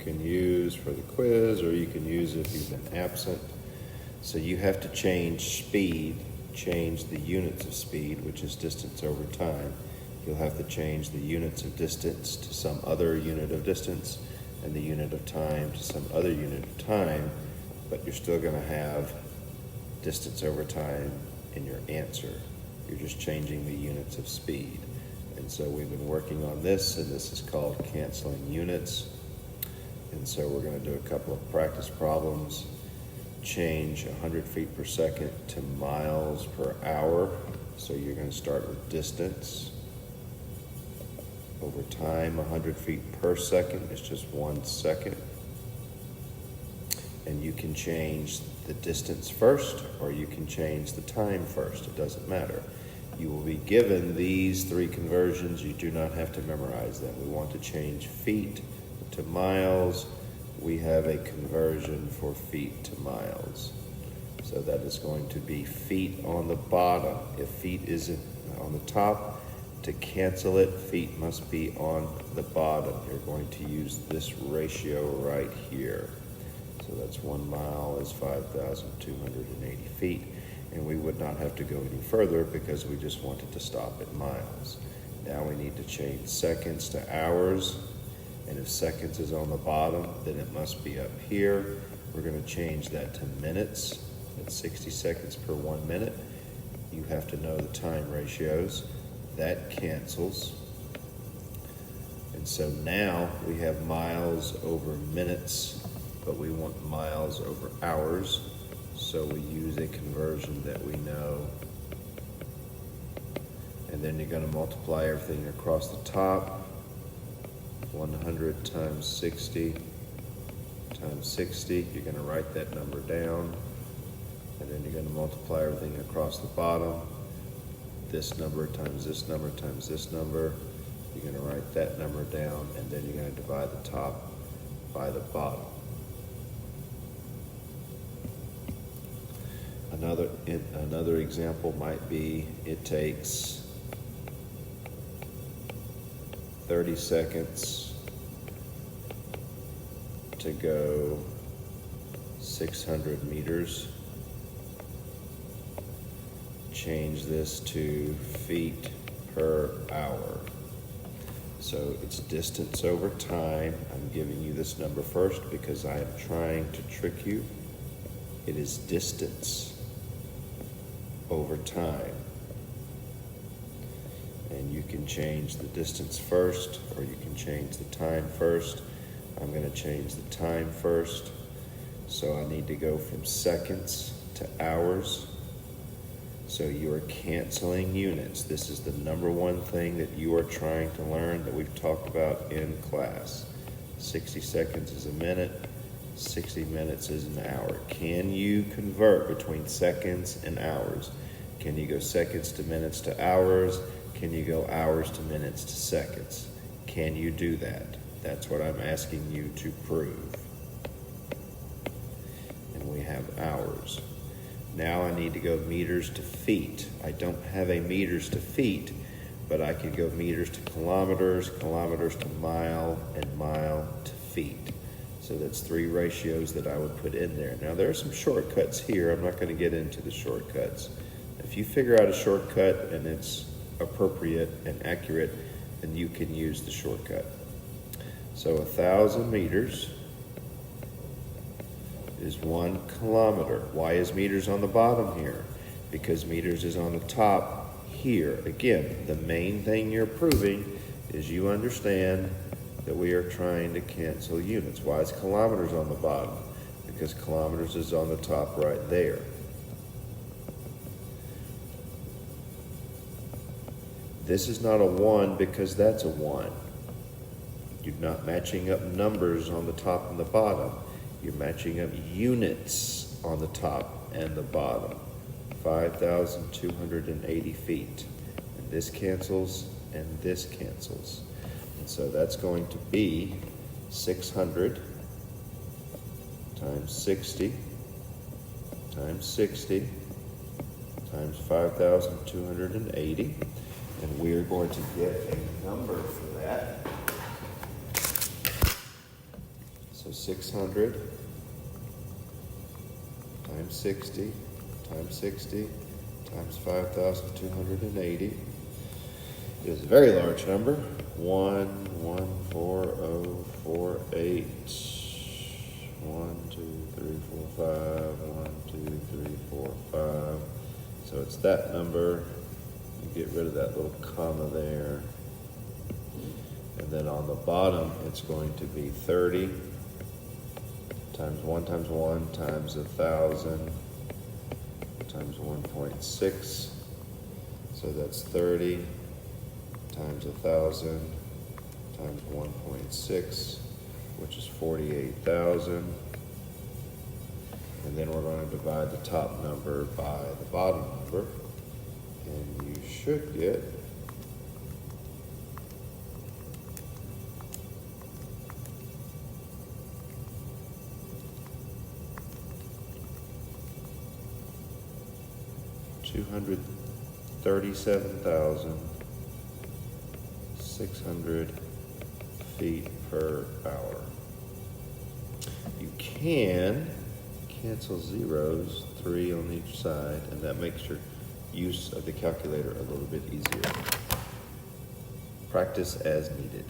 can use for the quiz, or you can use if you've been absent. So you have to change speed, change the units of speed, which is distance over time. You'll have to change the units of distance to some other unit of distance, and the unit of time to some other unit of time, but you're still going to have distance over time in your answer. You're just changing the units of speed. And so we've been working on this, and this is called canceling units. And so we're going to do a couple of practice problems. Change 100 feet per second to miles per hour. So you're going to start with distance. Over time, 100 feet per second is just 1 second. And you can change the distance first, or you can change the time first. It doesn't matter. You will be given these 3 conversions. You do not have to memorize them. We want to change feet to miles. We have a conversion for feet to miles. So that is going to be feet on the bottom. If feet is on the top, to cancel it, feet must be on the bottom. You're going to use this ratio right here. So that's 1 mile is 5,280 feet. And we would not have to go any further because we just wanted to stop at miles. Now we need to change seconds to hours. And if seconds is on the bottom, then it must be up here. We're going to change that to minutes. That's 60 seconds per 1 minute. You have to know the time ratios. That cancels. And so now we have miles over minutes, but we want miles over hours. So we use a conversion that we know. And then you're going to multiply everything across the top. 100 times 60 times 60. You're going to write that number down. And then you're going to multiply everything across the bottom. This number times this number times this number. You're going to write that number down, and then you're going to divide the top by the bottom. Another example might be it takes 30 seconds to go 600 meters. Change this to feet per hour. So it's distance over time. I'm giving you this number first because I am trying to trick you. It is distance over time. And you can change the distance first, or you can change the time first. I'm going to change the time first. So I need to go from seconds to hours. So you are canceling units. This is the number one thing that you are trying to learn that we've talked about in class. 60 seconds is a minute, 60 minutes is an hour. Can you convert between seconds and hours? Can you go seconds to minutes to hours? Can you go hours to minutes to seconds? Can you do that? That's what I'm asking you to prove. And we have hours. Now I need to go meters to feet. I don't have a meters to feet, but I could go meters to kilometers, kilometers to mile, and mile to feet. So that's 3 ratios that I would put in there. Now there are some shortcuts here. I'm not going to get into the shortcuts. If you figure out a shortcut and it's appropriate and accurate, then you can use the shortcut. So 1,000 meters is 1 kilometer. Why is meters on the bottom here? Because meters is on the top here. Again, the main thing you're proving is you understand that we are trying to cancel units. Why is kilometers on the bottom? Because kilometers is on the top right there. This is not a 1 because that's a 1. You're not matching up numbers on the top and the bottom. You're matching up units on the top and the bottom. 5,280 feet. And this cancels and this cancels. And so that's going to be 600 times 60 times 60 times 5,280. And we're going to get a number for that. So 600 times 60 times 60 times 5,280 is a very large number. 1,14048. 1, 2, 3, 4, 5. 1, 2, 3, 4, 5. So it's that number. You get rid of that little comma there. And then on the bottom, it's going to be 30 times 1 times 1 times 1,000 times 1.6. So that's 30 times 1,000 times 1.6, which is 48,000. And then we're going to divide the top number by the bottom number, and you should get 237,600 feet per hour. You can cancel zeros, 3 on each side, and that makes your use of the calculator a little bit easier. Practice as needed.